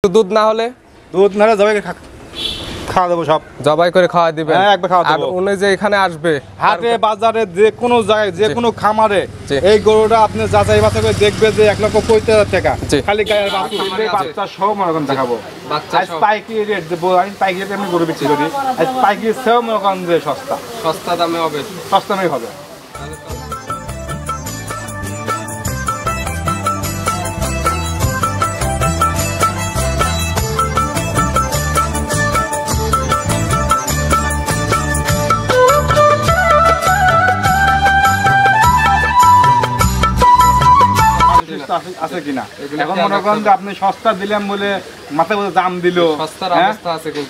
দুধ না হলে জবাই খাওয়া দেবো, সব জবাই করে খাওয়া দিবেন। হ্যাঁ, একবার খাওয়া দেবো। উনি যে এখানে আসবে হাটে বাজারে যে কোনো জায়গায় যে কোনো খামারে এই গরুটা আপনি যাচাই বাছাই করে দেখবে যে 1,35,000 টাকা খালি গায়ের বাচ্চা সহ মনে করেন দেখাবো। পাইকারি রেট দেবো, আমি পাইকারি রেটে আমি গরু বিক্রি করি। পাইকারি সহ মনে করেন যে সস্তা দামে হবে, সস্তা দামে হবে। আছে কিনা এখন মনে করেন যে আপনি সস্তা দিলাম বলে মাথায় বলে দাম দিল,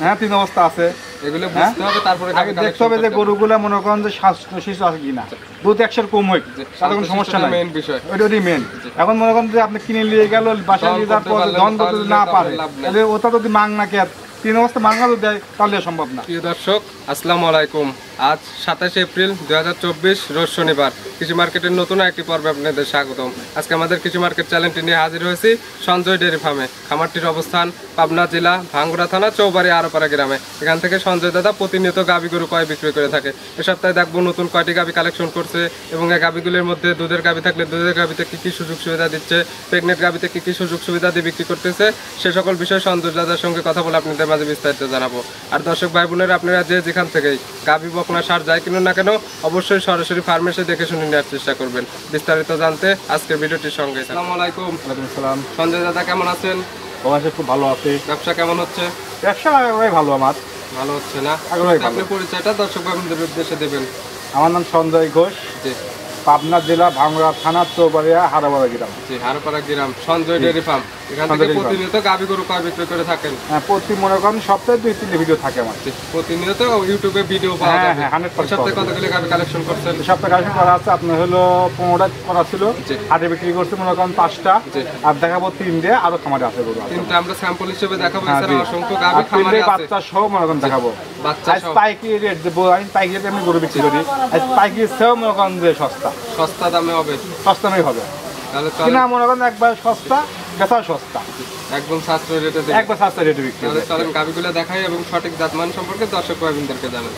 হ্যাঁ 3 অবস্থা আছে, এগুলো বুঝতে হবে। তারপরে আগে দেখতে হবে যে গরুগুলা মনে করেন যে শিশু আছে কিনা, দুধ 100 কম হয় তাতে কোনো সমস্যা নাই, মেইন বিষয় ওইটাই মেইন। এখন মনে করেন যে আপনি কিনে নিয়ে গেল বাসায় নিয়ে যাওয়ার পর ধন করতে না পারে তাহলে ওটা যদি মাং না কে 3 অবস্থা মাঙ্গা দেয় তাহলে সম্ভব না। প্রিয় দর্শক, আসসালামু আলাইকুম। আজ 27 এপ্রিল 2024 রোজ শনিবার। কৃষি মার্কেটের নতুন একটি পর্বে আপনাদের স্বাগতম। আজকে আমাদের কৃষি মার্কেট চ্যানেলটি নিয়ে হাজির হয়েছি সঞ্জয় ডেয়ারি ফার্মে। খামারটির অবস্থান পাবনা জেলা ভাঙ্গুড়া থানা চৌবাড়ি আরোপাড়া গ্রামে। এখান থেকে সঞ্জয় দাদা প্রতিনিয়ত গাভী গরু কয় বিক্রি করে থাকে। এ সপ্তাহে দেখবো নতুন কয়টি গাভী কালেকশন করছে এবং এই গাভীগুলির মধ্যে দুধের গাভী থাকলে দুধের গাভীতে কী কী সুযোগ সুবিধা দিচ্ছে, প্রেগনেন্ট গাভীতে কী কী সুযোগ সুবিধা দিয়ে বিক্রি করতেছে, সে সকল বিষয়ে সঞ্জয় দাদার সঙ্গে কথা বলে আপনাদের মাঝে বিস্তারিত জানাবো। আর দর্শক ভাই বোনেরা, আপনারা যে যেখান থেকেই গাভী বকনা সার যাই কিনুন না কেন অবশ্যই সরাসরি ফার্মে এসে দেখে শুনে নেওয়ার চেষ্টা করবেন। বিস্তারিত জানতে আজকের ভিডিওটির সঙ্গে। আসসালামু আলাইকুম। ওয়ালাইকুম আসসালাম। সঞ্জয় দাদা কেমন আছেন? খুব ভালো আছে। ব্যবসা কেমন হচ্ছে? ব্যবসা ভালো, আমার ভালো হচ্ছে না। আপনি পরিচয়টা দর্শক ভাইদের উদ্দেশ্যে দেবেন। আমার নাম সঞ্জয় ঘোষ, পাবনা জেলা ভাঙ্গুড়া থানা চৌবাড়িয়া হারোপাড়া গ্রাম। জি, হারোপাড়া গ্রাম। সঞ্জয় ডেয়ারি ফার্ম, এখান থেকে প্রতিনিয়ত গাভী গরু কয় বিক্রি করে থাকেন? হ্যাঁ, প্রতি মনে করেন সপ্তাহে 2-3 ভিডিও থাকে আমার। প্রতিনিয়ত ইউটিউবে ভিডিও পাওয়া যায়। হ্যাঁ, 100%। সপ্তাহে কতগুলো গাভী কালেকশন করছেন? সপ্তাহে কালেকশন করা আছে আপনার হলো 15টা করা ছিল, হাটে বিক্রি করছে মনে করেন 5টা, আর দেখাবো 3টে, আরো খামারে আছে গরু 3টা। আমরা স্যাম্পল হিসেবে দেখাবো। এছাড়া অসংখ্য গাভী খামারে আছে, বাচ্চা সহ মনে করেন দেখাবো। বাচ্চা সহ পাইকারি রেট দেবো, আমি পাইকারি রেটে আমি গরু বিক্রি করি। পাইকারি সহ মনে করেন যে সস্তা দামে হবে, সস্তা দামে হবে। তাহলে কিনা মনে করেন একবার সস্তা, বেচা সস্তা, একদম সাশ্রয় রেটে, একবার সাশ্রয় রেটে বিক্রি। তাহলে চলেন গাভীগুলো দেখাই এবং সঠিক জাতমান সম্পর্কে দর্শক ভাইদেরকে জানাই।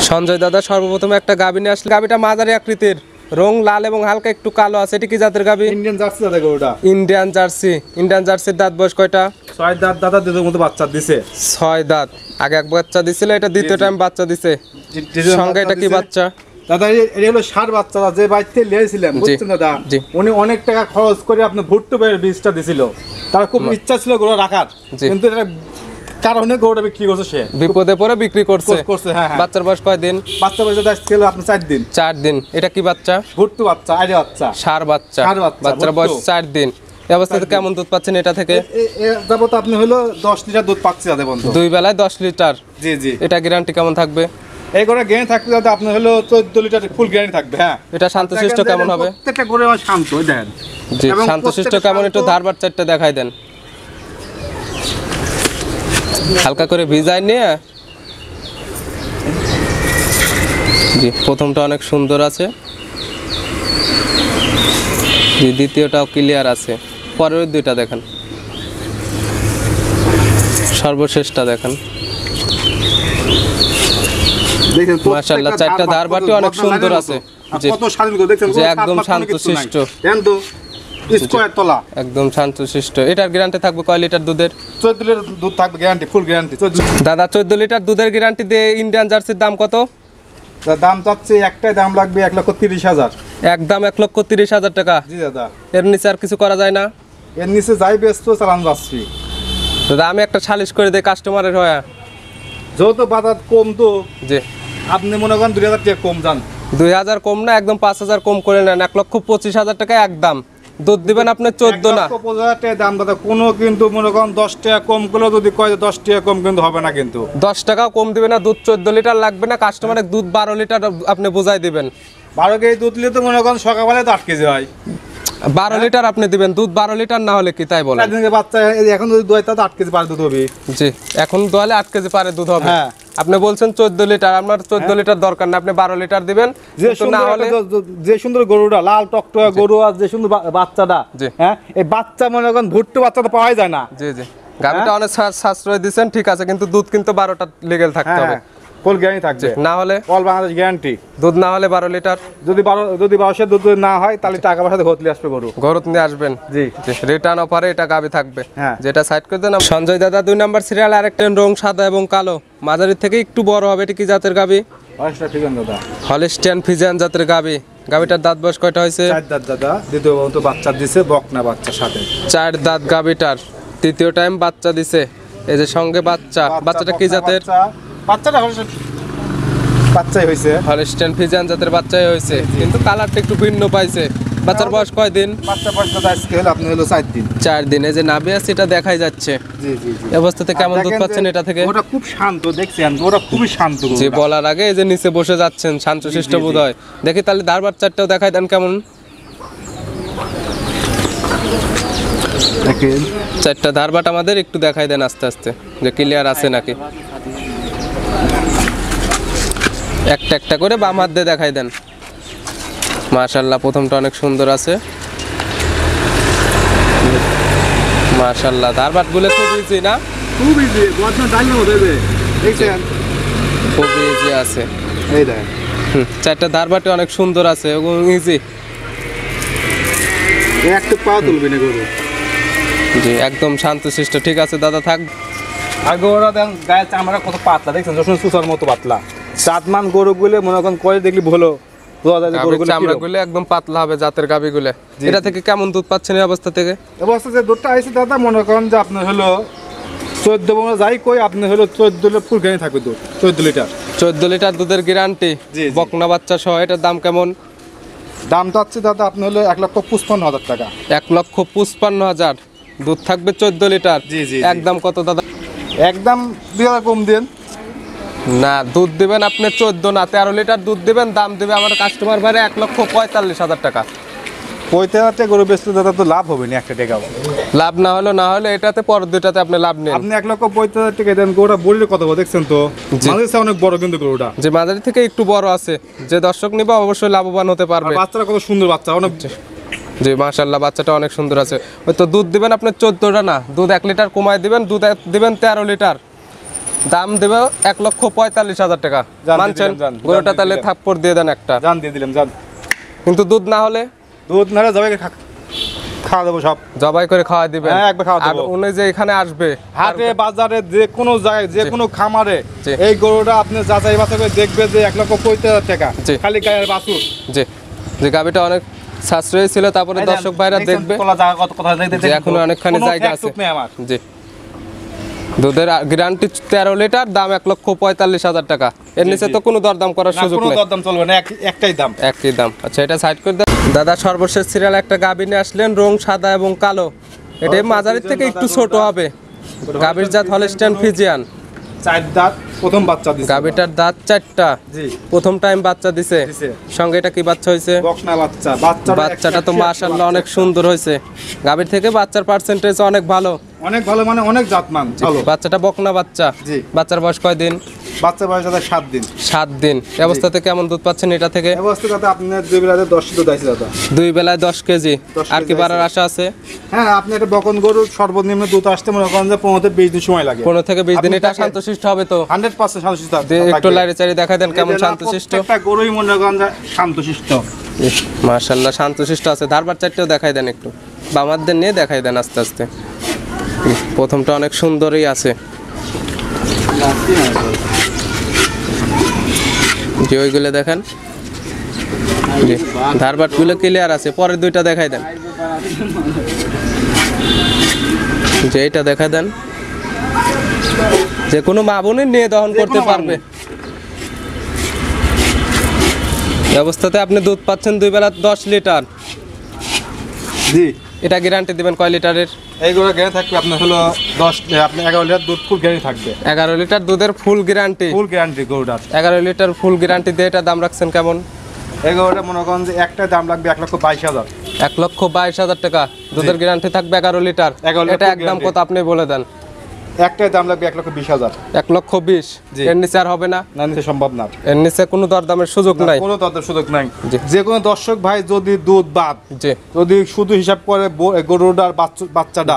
সঞ্জয় দাদা সর্বপ্রথম একটা গাভী নিয়ে আসলে, গাভীটা মাঝারি আকৃতির, রং লাল এবং হালকা একটু কালো আছে। এটা কি জাতের গাভী? ইন্ডিয়ান জার্সি দাদা গরুটা। Indian jersey. ইন্ডিয়ান জার্সির দাঁত বয়স কয়টা? 6 দাঁত দাদা, দুধের মতো বাচ্চা দিছে। 6 দাঁত। আগে এক বাচ্চা দিছিল, এটা দ্বিতীয় টাইম বাচ্চা দিছে। সঙ্গে এটা কি বাচ্চা? দাদা এটা হলো ষাঁড় বাচ্চা, যে বাচ্চা লিয়েছিলেন বুঝছেন দাদা, উনি অনেক টাকা খরচ করে আপনি ভুট্টো বীজটা দিছিল। তার খুব ইচ্ছা ছিল গরু রাখার, কিন্তু এটা কারণে গরুটা বিক্রি করছে, সে বিপদে পড়ে বিক্রি করছে। হ্যাঁ। বাচ্চার বয়স কয় দিন? বাচ্চা বয়স ছিল আপনার 4 দিন। 4 দিন। এটা কি বাচ্চা? ভুট্টো বাচ্চা, আইডিয়া বাচ্চা, ষাঁড় বাচ্চা। বাচ্চার বয়স 4 দিন। এই অবস্থাতে কেমন দুধ পাচ্ছেন এটা থেকে? যাবত আপনি হলো 10 লিটার দুধ পাচ্ছি দাদা বন্ধু। 2 বেলায় 10 লিটার। জি জি। এটা গ্যারান্টি কেমন থাকবে? এই গরুর গ্যারান্টি থাকবে দাদা আপনার হলো 14 লিটার ফুল গ্যারান্টি থাকবে। হ্যাঁ। এটা শান্তশিষ্ট কেমন হবে? প্রত্যেকটা গরু আমার শান্ত, দেখেন। জি, শান্তশিষ্ট কেমন একটু ধারবার চারটা দেখাই দেন। হালকা করে ভিজায় নিয়ে। জি, প্রথমটা অনেক সুন্দর আছে, জি দ্বিতীয়টাও ক্লিয়ার আছে। পরের দুইটা দেখেন, সর্বশেষটা দেখেন। মাশাআল্লাহ, চারটা ধারবাটি অনেক সুন্দর আছে। কত স্বাধীন গো দেখেন, যে একদম শান্তশিষ্ট, স্কয়ার তলা, একদম শান্তশিষ্ট। এটার গ্যারান্টি থাকবে কয় লিটার দুধের? 14 লিটার দুধ থাকবে গ্যারান্টি, ফুল গ্যারান্টি। দাদা 14 লিটার দুধের গ্যারান্টি দিয়ে ইন্ডিয়ান জার্সির দাম কত? দাম চাচ্ছে একটাই দাম লাগবে 1,30,000। একদম 1,30,000 টাকা। জি দাদা। এর নিচে আর কিছু করা যায় না? এর নিচে যাই ব্যস্ত চালান যাচ্ছি দাদা। আমি একটা সালিশ করে দিই কাস্টমারের হয়ে, যেহেতু বাজার কম তো। জি, আপনি মনে করেন 2,000 টাকা কম যান। 2,000 কম না, একদম 5,000 কম করে নেন। 1,25,000 টাকা একদম। দুধ দিবেন আপনি 14 না। 1,25,000 টাকা দাম দাদা। কোনো কিন্তু মনে করেন 10 টাকা কম করলে যদি কয় 10 টাকা কম কিন্তু হবে না, কিন্তু 10 টাকাও কম দিবে না। দুধ 14 লিটার লাগবে না, কাস্টমারের দুধ 12 লিটার আপনি বুঝাই দিবেন। 12 কেজি দুধ নিলে তো মনে করেন সকালবেলায় 8 কেজি হয়। 12 লিটার আপনি দিবেন, দুধ 12 লিটার না হলে কি তাই বলেন? বাচ্চা এখন যদি দোয়াই তাহলে 8 কেজি পারে দুধ হবে। জি, এখন দোয়ালে 8 কেজি পারে দুধ হবে। হ্যাঁ। আপনি বলছেন 14 লিটার, আমার 14 লিটার দরকার না, আপনি 12 লিটার দিবেন। যে সুন্দর গরুটা, লাল টকটকা গরু আর যে সুন্দর বাচ্চাটা, হ্যাঁ এই বাচ্চা মনে করেন ভুট্টো বাচ্চা তো পাওয়াই যায় না। জি জি। গাবিটা অনেক সাশ্রয় দিবেন ঠিক আছে, কিন্তু দুধ কিন্তু 12টা লিগ্যাল থাকতে হবে। ফুল গ্যারান্টি থাকবে, না হলে অল বাংলাদেশ গ্যারান্টি। দুধ না হলে 12 লিটার, যদি 12 দুধ না হয় তাহলে টাকা পয়সা ঘটলে আসবে গরু নিয়ে আসবেন। জি, রিটার্ন অফারে এটা গাবি থাকবে। হ্যাঁ, যেটা সাইড করে দেন। সঞ্জয় দাদা 2 নাম্বার সিরিয়াল, আরেকটা রং সাদা এবং কালো, মাঝারির থেকে একটু বড় হবে। এটা কি জাতের গাবি? হলিস্টিয়ান ফ্রিজিয়ান জাতের গাবি। গাবিটার দাঁত বয়স কয়টা হয়েছে? 4 দাঁত দাদা, দ্বিতীয় বাচ্চা দিছে, বকনা বাচ্চা সাথে। 4 দাঁত গাবিটার, তৃতীয় টাইম বাচ্চা দিছে। এই যে সঙ্গে বাচ্চাটা কি জাতের? বাচ্চাই হয়েছে, হলিস্টিয়ান ফ্রিজিয়ান জাতের বাচ্চাই হয়েছে, কিন্তু কালারটা একটু ভিন্ন পাইছে। বাচ্চার বয়স কয় দিন? বাচ্চা বয়স দাদা আজকে হলো আপনি হলো 4 দিন। 4 দিন। এই যে নাভি আছে এটা দেখাই যাচ্ছে। জি জি জি। অবস্থাতে কেমন দুধ পাচ্ছেন এটা থেকে? ওটা খুব শান্ত, দেখছেন ওটা খুবই শান্ত। জি, বলার আগে এই যে নিচে বসে যাচ্ছেন, শান্তশিষ্ট বোধ হয়। দেখি তাহলে ধারবার চারটাও দেখাই দেন কেমন। দেখেন 4টা ধারবাট আমাদের একটু দেখাই দেন আস্তে আস্তে, যে ক্লিয়ার আছে নাকি। একটা একটা করে বাম হাত দিয়ে দেখাই দেন। মাশাআল্লাহ, প্রথমটা অনেক সুন্দর আছে। মাশাআল্লাহ, ধারবাট গুলো খুব ইজি না? খুব ইজি, বর্তমান ডাইলে দেবে, দেখছেন খুব ইজি আছে। এই দেখেন 4টা ধারবাটে অনেক সুন্দর আছে এবং ইজি। একটু পা তুলবে না গরু। জি, একদম শান্তশিষ্ট। ঠিক আছে দাদা, থাক। আগে ওরা দেন গায়ের চামড়া কত পাতলা, দেখছেন যখন সুসার মতো পাতলা। 7 মান গরুগুলো মনে করেন করে দেখলি ভালো, চামড়াগুলো একদম পাতলা হবে জাতের গাবিগুলো। এটা থেকে কেমন দুধ পাচ্ছেন এই অবস্থা থেকে? অবস্থা যে দুধটা আইছে দাদা, মনে করেন যে আপনার হলো 14 যাই কই আপনি হলো 14 লিটার ফুল গ্যারান্টি থাকবে দুধ। 14 লিটার 14 লিটার দুধের গ্যারান্টি, বকনা বাচ্চা সহ। এটার দাম কেমন? দাম চাচ্ছে দাদা আপনি হলো 1,55,000 টাকা। 1,55,000। দুধ থাকবে 14 লিটার। জি জি। একদম কত দাদা? একদম 2000 কম দেন না, দুধ দিবেন আপনি 14 না 13 লিটার দুধ দিবেন। দাম দিবে আমার কাস্টমার ভাইরে 1,45,000 টাকা। 45 গরু বেচতে দাদা তো লাভ হবে না একটা টাকাও। লাভ না হলে এটাতে পরের দুইটাতে আপনি লাভ নেন। আপনি 1,45,000 টাকা দেন, গরুটা বলির কত দেখছেন তো, মাঝে অনেক বড় কিন্তু গরুটা। যে মাঝারি থেকে একটু বড় আছে, যে দর্শক নিবা অবশ্যই লাভবান হতে পারবে। বাচ্চাটা কত সুন্দর বাচ্চা, অনেক। জি মাশাআল্লাহ, বাচ্চাটা অনেক সুন্দর আছে। ওই তো দুধ দিবেন আপনি 14টা না, দুধ 1 লিটার কমায় দিবেন, দুধ দিবেন 13 লিটার। দাম দেবে 1,45,000 টাকা। মানছেন? গরুটা তাহলে থাপ্পড় দিয়ে দেন একটা। জান দিয়ে দিলাম, জান। কিন্তু দুধ না হলে জবাই খাওয়া দেবো, সব জবাই করে খাওয়া দিবেন। হ্যাঁ, একবার খাওয়া দেবো। উনি যে এখানে আসবে হাটে বাজারে যে কোনো জায়গায় যে কোনো খামারে এই গরুটা আপনি যাচাই বাছাই করে দেখবে যে 1,45,000 টাকা খালি গায়ের বাছুর। জি, যে গাবিটা অনেক সাশ্রয়ী ছিল। তারপরে দর্শক ভাইরা দেখবে এখন অনেকখানি জায়গা আছে। জি, দুধের গ্যারান্টি 13 লিটার, দাম 1,45,000 টাকা। এর নিচে তো কোনো দরদাম করার সুযোগ নেই। দরদাম চলবে না, একটাই দাম। একই দাম। আচ্ছা, এটা সাইড করে দেন। দাদা সর্বশেষ সিরিয়াল একটা গাবি নিয়ে আসলেন, রং সাদা এবং কালো। এটা মাঝারির থেকে একটু ছোট হবে। গাবির জাত হলিস্টিয়ান ফ্রিজিয়ান। 4 দাঁত, প্রথম বাচ্চা দিছে। গাবিটার দাঁত 4টা। জি, প্রথম টাইম বাচ্চা দিছে। সঙ্গে এটা কি বাচ্চা হইছে? বকনা বাচ্চা। বাচ্চাটা তো মাশাআল্লাহ অনেক সুন্দর হইছে। গাবির থেকে বাচ্চার পার্সেন্টেজ অনেক ভালো। অনেক ভালো মানে অনেক জাতমান ভালো। বাচ্চাটা বকনা বাচ্চা। জি। বাচ্চার বয়স কয় দিন? বাচ্চার বয়স 7 দিন। 7 দিন। এই অবস্থাতে কেমন দুধ পাচ্ছেন এটা থেকে? এই অবস্থাতে দাদা আপনার 2 বেলাতে 10 দুধ আইছে দাদা। 2 বেলায় 10 কেজি। আর কি বাড়ার আশা আছে? হ্যাঁ, আপনি একটা বকন গরুর সর্বনিম্ন দুধ আসতে মনে করেন যে 15 থেকে 20 দিন সময় লাগে। 15 থেকে 20 দিন। এটা শান্তশিষ্ট হবে তো? 100% শান্তশিষ্ট হবে। একটু লাইরে চারি দেখাই দেন কেমন শান্তশিষ্ট। একটা গরুই মনে করেন যে শান্তশিষ্ট। মাশাআল্লাহ, শান্তশিষ্ট আছে। ধারবার চারটাও দেখাই দেন একটু। বামাদের নিয়ে দেখাই দেন আস্তে আস্তে। প্রথমটা অনেক সুন্দরই আছে। যে ওইগুলো দেখেন, ধারবাট গুলো ক্লিয়ার আছে। পরের দুইটা দেখাই দেন। যে এটা দেখাই দেন, যে কোনো মা বোনের নিয়ে দহন করতে পারবে। অবস্থাতে আপনি দুধ পাচ্ছেন 2 বেলা 10 লিটার। জি। এটা গ্যারান্টি দিবেন কয় লিটারের? এইগুলো গ্যারান্টি থাকবে আপনার হলো 10, আপনি 11 লিটার দুধ ফুল গ্যারান্টি থাকবে। 11 লিটার দুধের ফুল গ্যারান্টি। ফুল গ্যারান্টি গরুটার। 11 লিটার ফুল গ্যারান্টি দিয়ে এটা দাম রাখছেন কেমন? এই গরুটা মনে করেন যে একটা দাম লাগবে 1,22,000। 1,22,000 টাকা। দুধের গ্যারান্টি থাকবে 11 লিটার। এটা একদম কত আপনি বলে দেন? একটাই দাম লাগবে 1,20,000। 1,20,000। এর নিচে আর হবে না? না, নিচে সম্ভব না। এর নিচে কোনো দরদামের সুযোগ নাই? কোনো দরদামের সুযোগ নাই। যে কোনো দর্শক ভাই যদি দুধ বাদ যদি শুধু হিসাব করে গরুটার বাচ্চাটা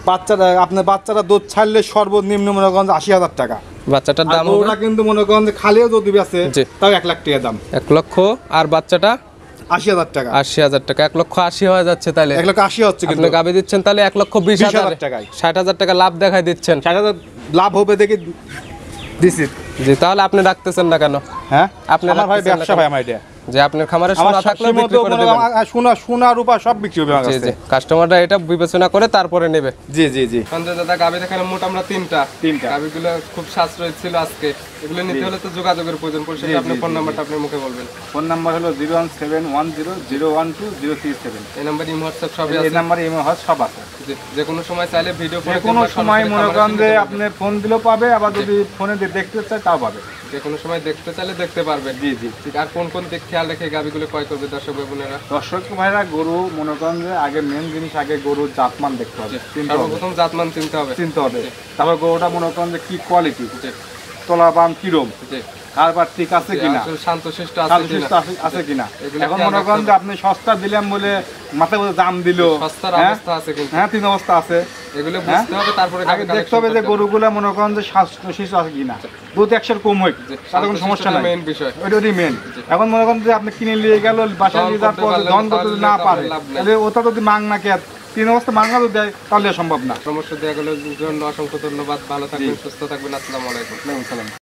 বাচ্চারা আপনার বাচ্চারা দুধ ছাড়লে সর্বনিম্ন মনে করেন 80,000 টাকা বাচ্চাটার দাম ওটা কিন্তু মনে করেন যে খালিও যদি আছে তাও 1 লাখ টাকা দাম। 1 লক্ষ আর বাচ্চাটা 80,000 টাকা। 80,000 টাকা, 1 লক্ষ 80 হয়ে যাচ্ছে। তাহলে 1 লক্ষ 80 হচ্ছে, কিন্তু আপনি গাবি দিচ্ছেন তাহলে 1 লক্ষ 20,000 টাকায় 60,000 টাকা লাভ দেখাই দিচ্ছেন। 60,000 লাভ হবে দেখি দিছি। জি, তাহলে আপনি রাখতেছেন না কেন? হ্যাঁ, আপনি আমার ভাই ব্যবসা ভাই, আমার এটা যে আপনার খামারে সোনা থাকলে বিক্রি করে দিবেন। সোনা রূপা সব বিক্রি হবে আমার কাছে। জি, কাস্টমাররা এটা বিবেচনা করে তারপরে নেবে। জি জি জি। সঞ্জয় দাদা, গাবি দেখালাম মোট আমরা তিনটা। গাবিগুলো খুব সাশ্রয়ী ছিল আজকে। এগুলো নিতে হলে তো যোগাযোগের প্রয়োজন পড়ছে। আপনার ফোন নাম্বারটা আপনি মুখে বলবেন। ফোন নাম্বার হলো 01710012037। এই নাম্বারে ইমো হোয়াটসঅ্যাপ সবই আছে। এই নাম্বারে ইমো হোয়াটসঅ্যাপ সব আছে। যে কোনো সময় চাইলে ভিডিও ফোনে, কোনো সময় মনে করেন যে আপনি ফোন দিলেও পাবে, আবার যদি ফোনে দেখতে চায় তাও পাবে। যে কোনো সময় দেখতে চাইলে দেখতে পারবে। জি জি। ঠিক। আর কোন কোন দিক খেয়াল রেখে গাবিগুলো ক্রয় করবে দর্শক বোনেরা? দর্শক ভাইরা, গরু মনে করেন যে আগে মেন জিনিস, আগে গরুর জাতমান দেখতে হবে। সর্বপ্রথম জাতমান চিনতে হবে। তারপর গরুটা মনে করেন যে কি কোয়ালিটি, তলাবান কিরম, কারবার ঠিক আছে কিনা, শান্তশিষ্ট আছে কিনা। এখন মনে করেন যে আপনি সস্তা দিলাম বলে মাথায় বলে দাম দিল, সস্তার অবস্থা আছে কিন্তু। হ্যাঁ, 3 অবস্থা আছে। এগুলো বুঝতে হবে, তারপরে আগে দেখতে হবে যে গরুগুলা মনে করেন যে স্বাস্থ্য আছে কিনা, দুধ 100 কম হয়, তাতে কোনো সমস্যা নাই। মেইন বিষয় ওইটাই মেন। এখন মনে করেন যে আপনি কিনে নিয়ে গেল, বাসায় নিয়ে যাওয়ার পর ধন করতে না পারে, তাহলে ওটা যদি মাং না কে 3 অবস্থা মাংনা তো দেয়, তাহলে সম্ভব না। পরামর্শ দেওয়া গেল জন্য অসংখ্য ধন্যবাদ। ভালো থাকবেন, সুস্থ থাকবেন। আসসালামু আলাইকুম।